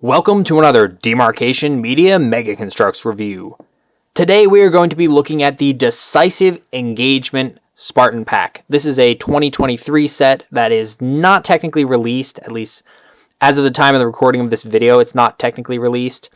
Welcome to another Demarcation Media Mega Construx review. Today we are going to be looking at the Decisive Engagement Spartan Pack. This is a 2023 set that is not technically released, at least as of the time of the recording of this video, it's not technically released.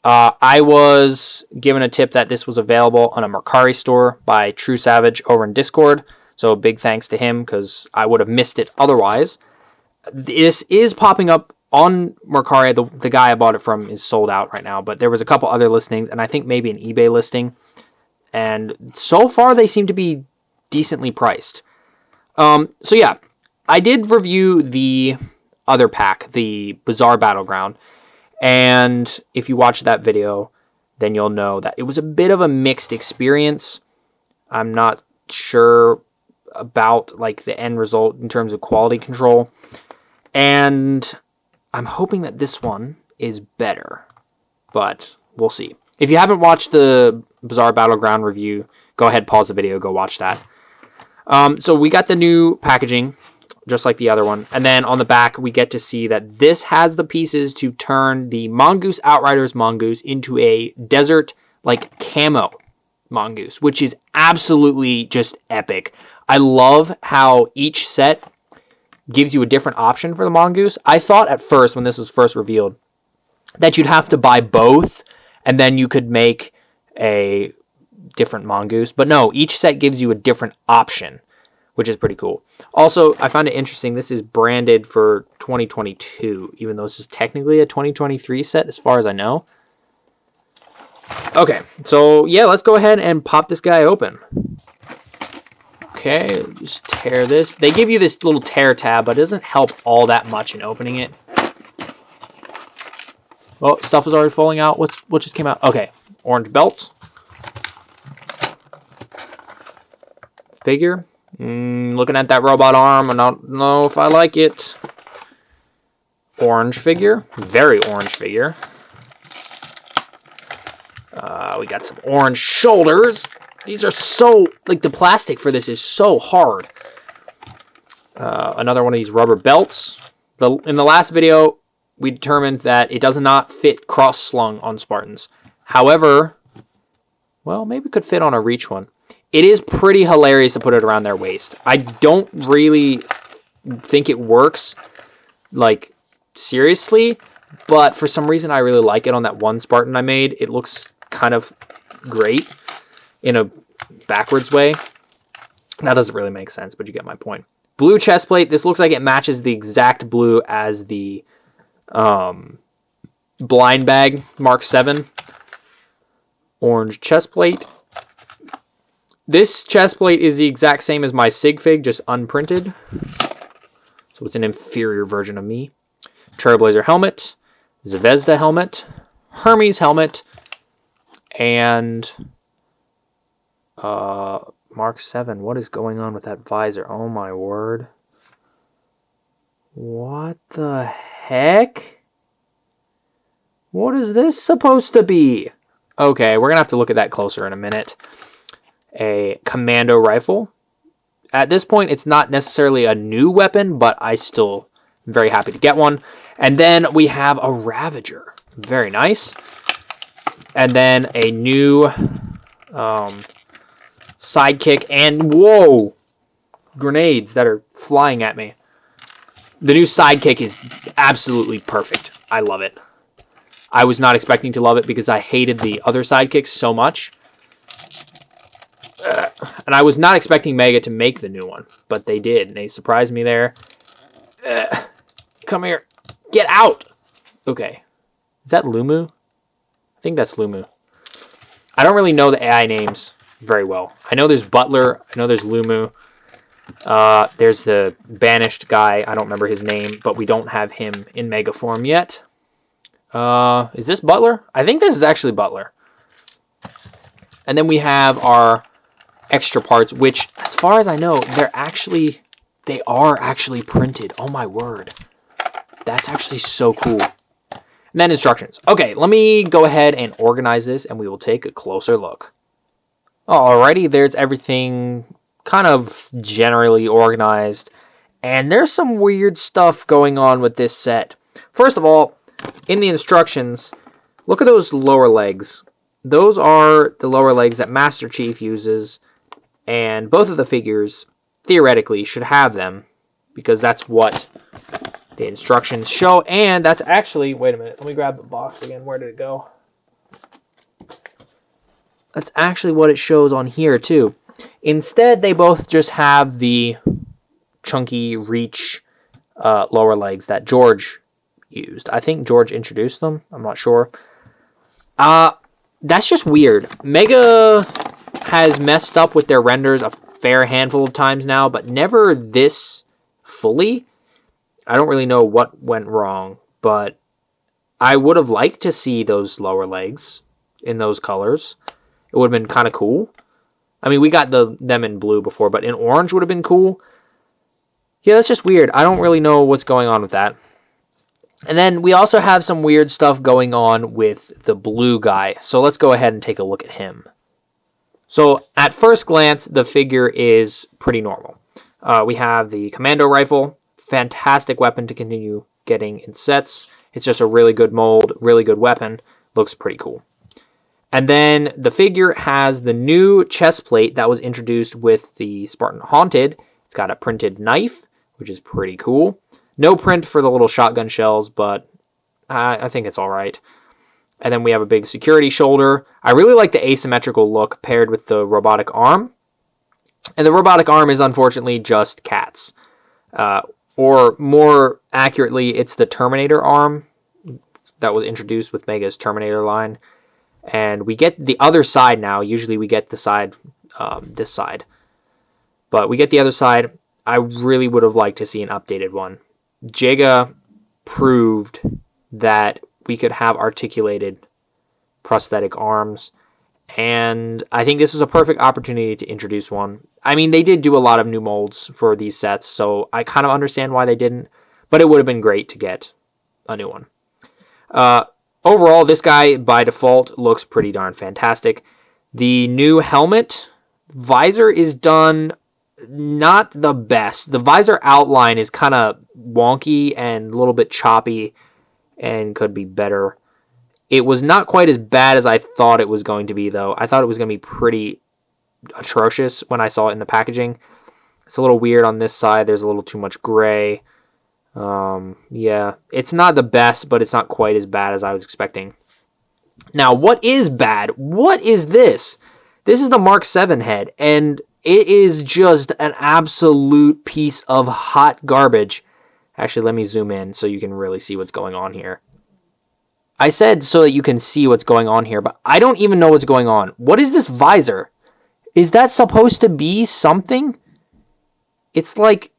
I was given a tip that this was available on a Mercari store by True Savage over in Discord, so big thanks to him because I would have missed it otherwise. This is popping up on Mercari. The guy I bought it from is sold out right now, but there was a couple other listings, and I think maybe an eBay listing. And so far, they seem to be decently priced. So yeah, I did review the other pack, the Bizarre Battleground. And if you watch that video, then you'll know that it was a bit of a mixed experience. I'm not sure about like the end result in terms of quality control. And I'm hoping that this one is better, but we'll see. If you haven't watched the Bizarre Battleground review, go ahead, pause the video, go watch that. So we got the new packaging, just like the other one. And then on the back, we get to see that this has the pieces to turn the Mongoose Outriders Mongoose into a desert, like, camo Mongoose, which is absolutely just epic. I love how each set gives you a different option for the Mongoose. I thought at first, when this was first revealed, that you'd have to buy both, and then you could make a different Mongoose. But no, each set gives you a different option, which is pretty cool. Also, I found it interesting, this is branded for 2022, even though this is technically a 2023 set, as far as I know. Okay, so yeah, let's go ahead and pop this guy open. Okay, just tear this. They give you this little tear tab, but it doesn't help all that much in opening it. Oh, stuff is already falling out. What just came out? Okay, orange belt. Figure. Looking at that robot arm, I don't know if I like it. Orange figure. Very orange figure. We got some orange shoulders. These are so, like, the plastic for this is so hard. Another one of these rubber belts. In the last video, we determined that it does not fit cross-slung on Spartans. However, well, maybe it could fit on a reach one. It is pretty hilarious to put it around their waist. I don't really think it works, like, seriously, but for some reason I really like it on that one Spartan I made. It looks kind of great in a backwards way. That doesn't really make sense, but you get my point. Blue chest plate. This looks like it matches the exact blue as the blind bag Mark 7. Orange chest plate. This chest plate is the exact same as my Sig Fig, just unprinted. So it's an inferior version of me. Trailblazer helmet. Zvezda helmet. Hermes helmet. And Mark 7. What is going on with that visor? Oh my word. What the heck? What is this supposed to be? Okay, we're going to have to look at that closer in a minute. A commando rifle. At this point, it's not necessarily a new weapon, but I still am very happy to get one. And then we have a Ravager. Very nice. And then a new sidekick, and whoa, grenades that are flying at me. The new sidekick is absolutely perfect. I love it. I was not expecting to love it because I hated the other sidekicks so much. And I was not expecting Mega to make the new one, but they did. And they surprised me there. Come here. Get out. Okay. Is that Lumu? I think that's Lumu. I don't really know the AI names very well. I know there's Butler. I know there's Lumu. There's the banished guy. I don't remember his name, but we don't have him in Mega form yet. Is this Butler? I think this is actually Butler. And then we have our extra parts, which, as far as I know, they are actually printed. Oh my word. That's actually so cool. And then instructions. Okay, let me go ahead and organize this, and we will take a closer look. Alrighty, there's everything kind of generally organized. And there's some weird stuff going on with this set. First of all, in the instructions, look at those lower legs. Those are the lower legs that Master Chief uses, and both of the figures, theoretically, should have them, because that's what the instructions show, and that's actually... Wait a minute, let me grab the box again. Where did it go? That's actually what it shows on here, too. Instead, they both just have the chunky reach lower legs that George used. I think George introduced them. I'm not sure. That's just weird. Mega has messed up with their renders a fair handful of times now, but never this fully. I don't really know what went wrong, but I would have liked to see those lower legs in those colors. It would have been kind of cool. I mean, we got them in blue before, but in orange would have been cool. Yeah, that's just weird. I don't really know what's going on with that. And then we also have some weird stuff going on with the blue guy. So let's go ahead and take a look at him. So at first glance, the figure is pretty normal. We have the commando rifle. Fantastic weapon to continue getting in sets. It's just a really good mold, really good weapon. Looks pretty cool. And then the figure has the new chest plate that was introduced with the Spartan Haunted. It's got a printed knife, which is pretty cool. No print for the little shotgun shells, but I think it's all right. And then we have a big security shoulder. I really like the asymmetrical look paired with the robotic arm. And the robotic arm is unfortunately just Cat's. Or more accurately, it's the Terminator arm that was introduced with Mega's Terminator line. And we get the other side now. Usually we get the side, this side. But we get the other side. I really would have liked to see an updated one. Jega proved that we could have articulated prosthetic arms. And I think this is a perfect opportunity to introduce one. I mean, they did do a lot of new molds for these sets, so I kind of understand why they didn't. But it would have been great to get a new one. Overall, this guy, by default, looks pretty darn fantastic. The new helmet visor is done not the best. The visor outline is kind of wonky and a little bit choppy and could be better. It was not quite as bad as I thought it was going to be, though. I thought it was going to be pretty atrocious when I saw it in the packaging. It's a little weird on this side. There's a little too much gray. Yeah, it's not the best, but it's not quite as bad as I was expecting. Now, what is bad? What is this? This is the Mark 7 head, and it is just an absolute piece of hot garbage. Actually, let me zoom in so you can really see what's going on here. I said so that you can see what's going on here, but I don't even know what's going on. What is this visor? Is that supposed to be something? It's like...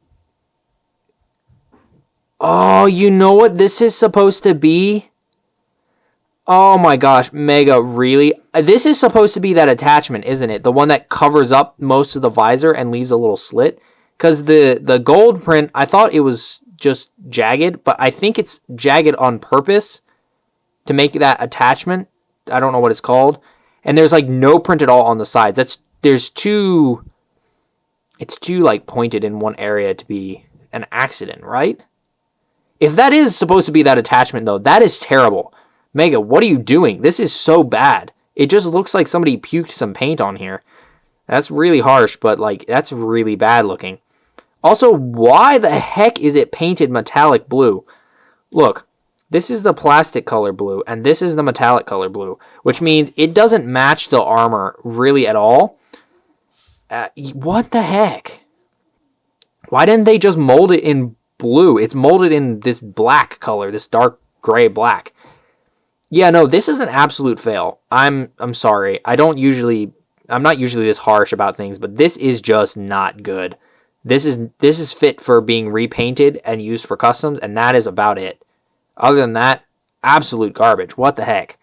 Oh, you know what this is supposed to be? Oh my gosh, Mega, really? This is supposed to be that attachment, isn't it? The one that covers up most of the visor and leaves a little slit? Because the gold print, I thought it was just jagged, but I think it's jagged on purpose to make that attachment. I don't know what it's called. And there's like no print at all on the sides. It's too like pointed in one area to be an accident, right? If that is supposed to be that attachment, though, that is terrible. Mega, what are you doing? This is so bad. It just looks like somebody puked some paint on here. That's really harsh, but, like, that's really bad looking. Also, why the heck is it painted metallic blue? Look, this is the plastic color blue, and this is the metallic color blue, which means it doesn't match the armor really at all. What the heck? Why didn't they just mold it in blue? It's molded in this black color, this dark gray black. Yeah, no, this is an absolute fail. I'm sorry. I'm not usually this harsh about things, but this is just not good. This is fit for being repainted and used for customs, and that is about it. Other than that, absolute garbage. What the heck?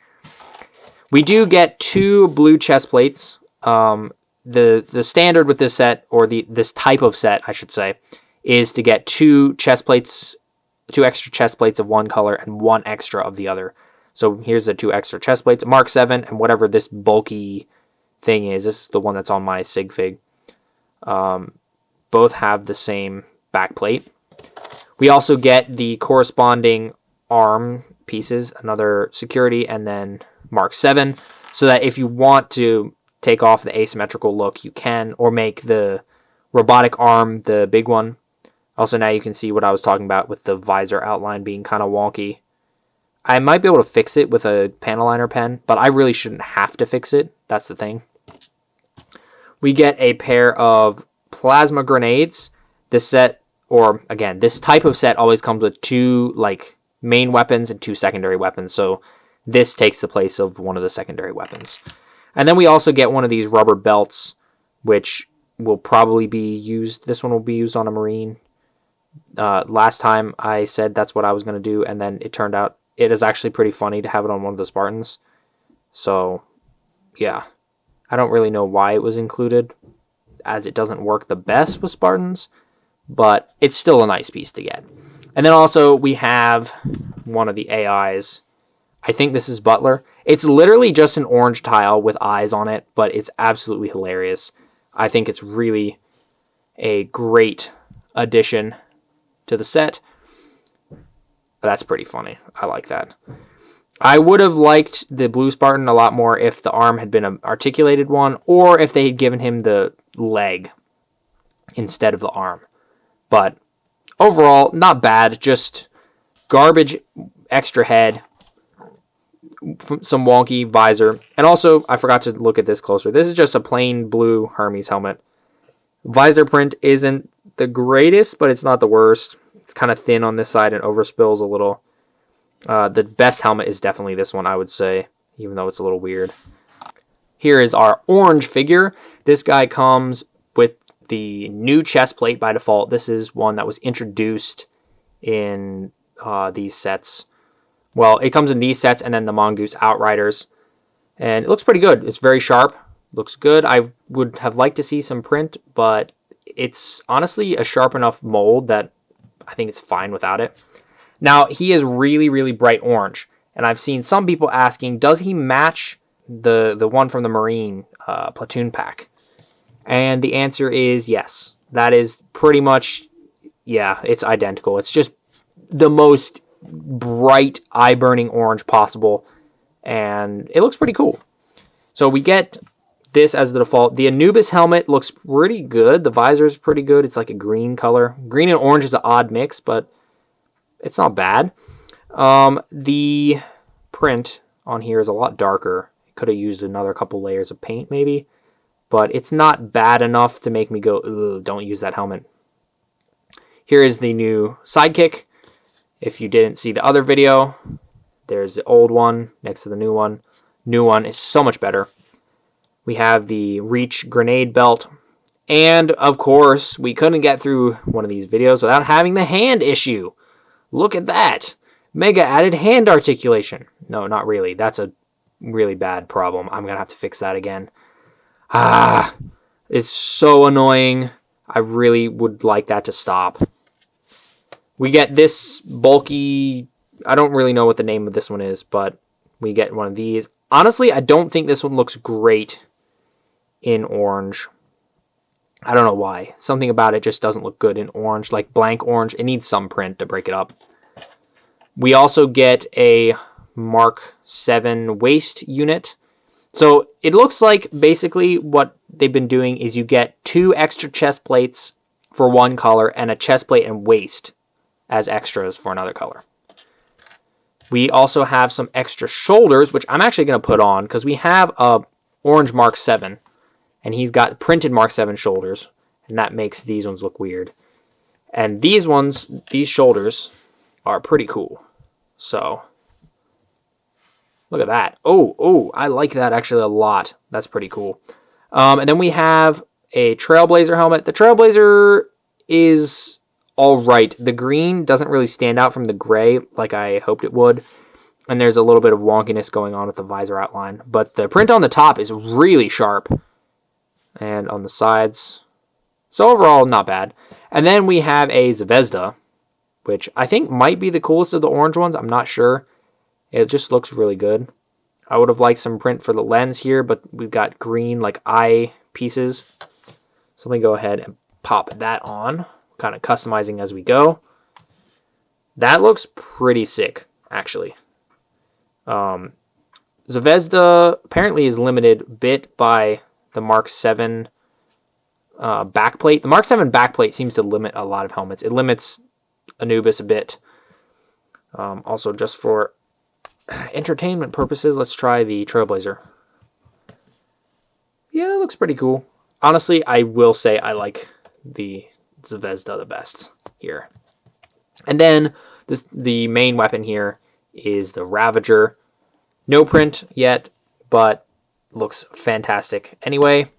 We do get 2 blue chest plates. The standard with this set, or this type of set, I should say, is to get 2 chest plates, 2 extra chest plates of one color and 1 extra of the other. So here's the 2 extra chest plates, Mark 7, and whatever this bulky thing is. This is the one that's on my sig fig. Both have the same back plate. We also get the corresponding arm pieces, another security, and then Mark 7, so that if you want to take off the asymmetrical look, you can, or make the robotic arm the big one. Also, now you can see what I was talking about with the visor outline being kind of wonky. I might be able to fix it with a panel liner pen, but I really shouldn't have to fix it. That's the thing. We get a pair of plasma grenades. This set, or again, this type of set always comes with 2 like main weapons and 2 secondary weapons. So this takes the place of one of the secondary weapons. And then we also get one of these rubber belts, which will probably be used. This one will be used on a Marine. Last time I said that's what I was going to do, and then it turned out it is actually pretty funny to have it on one of the Spartans. So, yeah. I don't really know why it was included, as it doesn't work the best with Spartans, but it's still a nice piece to get. And then also we have one of the AIs. I think this is Butler. It's literally just an orange tile with eyes on it, but it's absolutely hilarious. I think it's really a great addition to the set. That's pretty funny. I like that. I would have liked the blue Spartan a lot more if the arm had been an articulated one, or if they had given him the leg instead of the arm. But overall, not bad. Just garbage extra head, some wonky visor. And also, I forgot to look at this closer. This is just a plain blue Hermes helmet. Visor print isn't the greatest, but it's not the worst. It's kind of thin on this side and overspills a little. The best helmet is definitely this one, I would say, even though it's a little weird. Here is our orange figure. This guy comes with the new chest plate by default. This is one that was introduced in these sets. Well, it comes in these sets and then the Mongoose Outriders. And it looks pretty good. It's very sharp. Looks good. I would have liked to see some print, but it's honestly a sharp enough mold that I think it's fine without it. Now, he is really, really bright orange. And I've seen some people asking, does he match the one from the Marine platoon pack? And the answer is yes. That is pretty much, yeah, it's identical. It's just the most bright, eye-burning orange possible. And it looks pretty cool. So we get this as the default. The Anubis helmet looks pretty good. The visor is pretty good. It's like a green color. Green and orange is an odd mix, but it's not bad. The print on here is a lot darker. Could have used another couple layers of paint maybe, but it's not bad enough to make me go, ugh, don't use that helmet. Here is the new sidekick. If you didn't see the other video, there's the old one next to the new one. New one is so much better. We have the Reach grenade belt. And, of course, we couldn't get through one of these videos without having the hand issue. Look at that. Mega added hand articulation. No, not really. That's a really bad problem. I'm going to have to fix that again. It's so annoying. I really would like that to stop. We get this bulky, I don't really know what the name of this one is, but we get one of these. Honestly, I don't think this one looks great in orange. I don't know why. Something about it just doesn't look good in orange, like blank orange. It needs some print to break it up. We also get a Mark 7 waist unit. So it looks like basically what they've been doing is you get 2 extra chest plates for one color and a chest plate and waist as extras for another color. We also have some extra shoulders, which I'm actually going to put on because we have a orange Mark 7 and he's got printed Mark 7 shoulders, and that makes these ones look weird. And these ones, these shoulders are pretty cool. So look at that. Oh, I like that actually a lot. That's pretty cool. And then we have a Trailblazer helmet. The Trailblazer is all right. The green doesn't really stand out from the gray like I hoped it would. And there's a little bit of wonkiness going on with the visor outline. But the print on the top is really sharp. And on the sides. So overall, not bad. And then we have a Zvezda, which I think might be the coolest of the orange ones. I'm not sure. It just looks really good. I would have liked some print for the lens here, but we've got green like eye pieces. So let me go ahead and pop that on. Kind of customizing as we go. That looks pretty sick, actually. Zvezda apparently is limited a bit by the Mark 7 backplate. The Mark 7 backplate seems to limit a lot of helmets. It limits Anubis a bit. Also, just for entertainment purposes, let's try the Trailblazer. Yeah, that looks pretty cool. Honestly, I will say I like the Zvezda the best here. And then the main weapon here is the Ravager. No print yet, but looks fantastic anyway.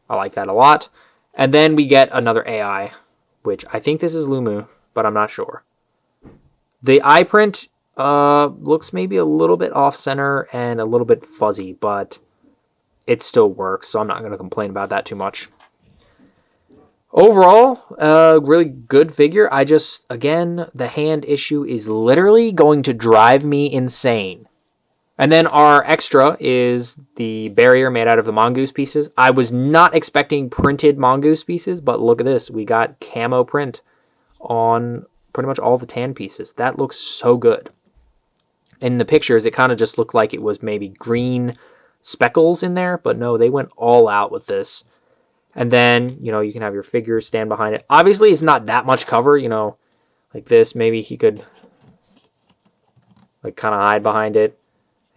I like that a lot. And then we get another AI, which I think this is Lumu, but I'm not sure. The eye print looks maybe a little bit off-center and a little bit fuzzy, but it still works, so I'm not going to complain about that too much. Overall, really good figure. Again, the hand issue is literally going to drive me insane. And then our extra is the barrier made out of the Mongoose pieces. I was not expecting printed Mongoose pieces, but look at this. We got camo print on pretty much all the tan pieces. That looks so good. In the pictures, it kind of just looked like it was maybe green speckles in there, but no, they went all out with this. And then, you can have your figures stand behind it. Obviously, it's not that much cover, like this. Maybe he could kind of hide behind it.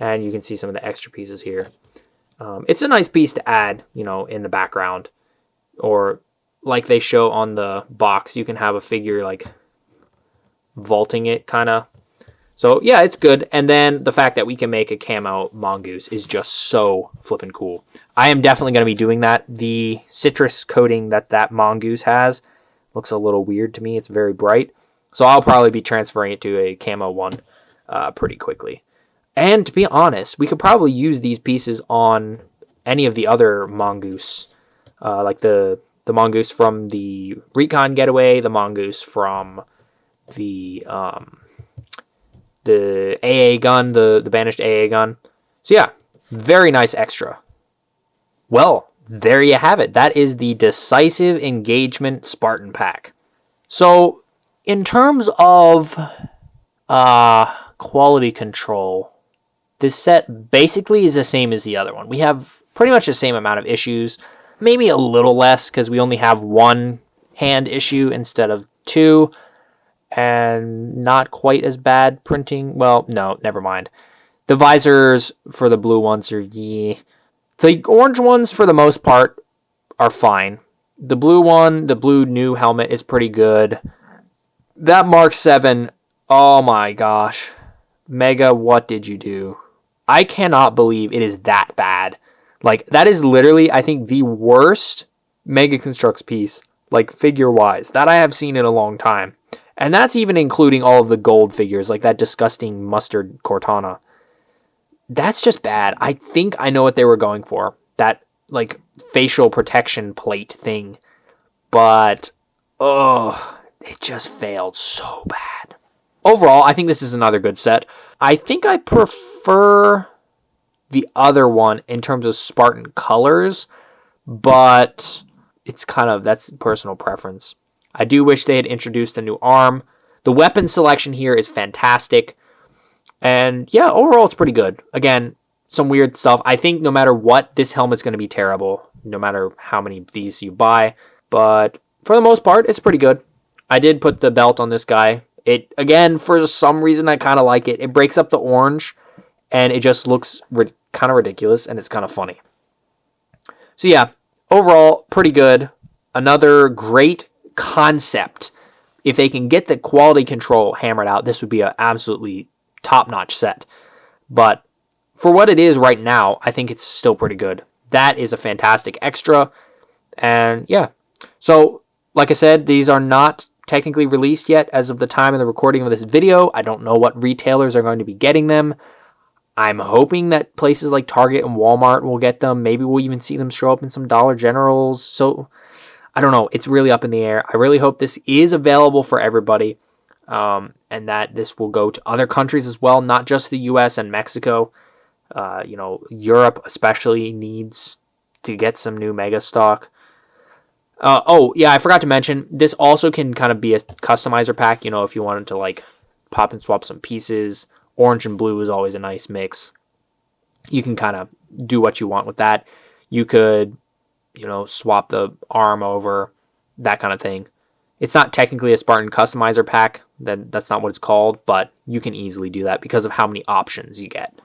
And you can see some of the extra pieces here. It's a nice piece to add, in the background. Or like they show on the box, you can have a figure vaulting it kind of. So yeah, it's good. And then the fact that we can make a camo Mongoose is just so flippin' cool. I am definitely going to be doing that. The citrus coating that Mongoose has looks a little weird to me. It's very bright. So I'll probably be transferring it to a camo one pretty quickly. And to be honest, we could probably use these pieces on any of the other Mongoose, like the Mongoose from the Recon Getaway, the Mongoose from the AA gun, the banished AA gun. So yeah, very nice extra. Well, there you have it. That is the Decisive Engagement Spartan pack. So in terms of quality control, this set basically is the same as the other one. We have pretty much the same amount of issues, maybe a little less because we only have one hand issue instead of two, and not quite as bad printing. Well, no, never mind. The visors for the blue ones are The orange ones, for the most part, are fine. The blue one, the blue new helmet is pretty good. That Mark 7, oh my gosh. Mega, what did you do? I cannot believe it is that bad. That is literally, I think, the worst Mega Construx piece, figure-wise, that I have seen in a long time. And that's even including all of the gold figures, like that disgusting mustard Cortana. That's just bad. I think I know what they were going for. That, facial protection plate thing. But, it just failed so bad. Overall, I think this is another good set. I think I prefer the other one in terms of Spartan colors, but that's personal preference. I do wish they had introduced a new arm. The weapon selection here is fantastic. And yeah, overall it's pretty good. Again, some weird stuff. I think no matter what, this helmet's going to be terrible, no matter how many of these you buy. But for the most part, it's pretty good. I did put the belt on this guy. It, again, for some reason, I kind of like it. It breaks up the orange, and it just looks kind of ridiculous, and it's kind of funny. So yeah, overall, pretty good. Another great concept. If they can get the quality control hammered out, this would be an absolutely top-notch set. But for what it is right now, I think it's still pretty good. That is a fantastic extra. And yeah, so like I said, these are not technically released yet as of the time of the recording of this video. I don't know what retailers are going to be getting them. I'm hoping that places like Target and Walmart will get them. Maybe we'll even see them show up in some Dollar Generals. So I don't know. It's really up in the air. I really hope this is available for everybody, and that this will go to other countries as well, not just the US and Mexico. Europe especially needs to get some new Mega stock. I forgot to mention, this also can kind of be a customizer pack, if you wanted to pop and swap some pieces, Orange and blue is always a nice mix. You can kind of do what you want with that. You could, swap the arm over, that kind of thing. It's not technically a Spartan customizer pack. That's not what it's called, but you can easily do that because of how many options you get.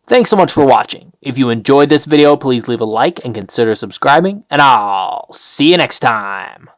Thanks so much for watching. If you enjoyed this video, please leave a like and consider subscribing, and I'll see you next time.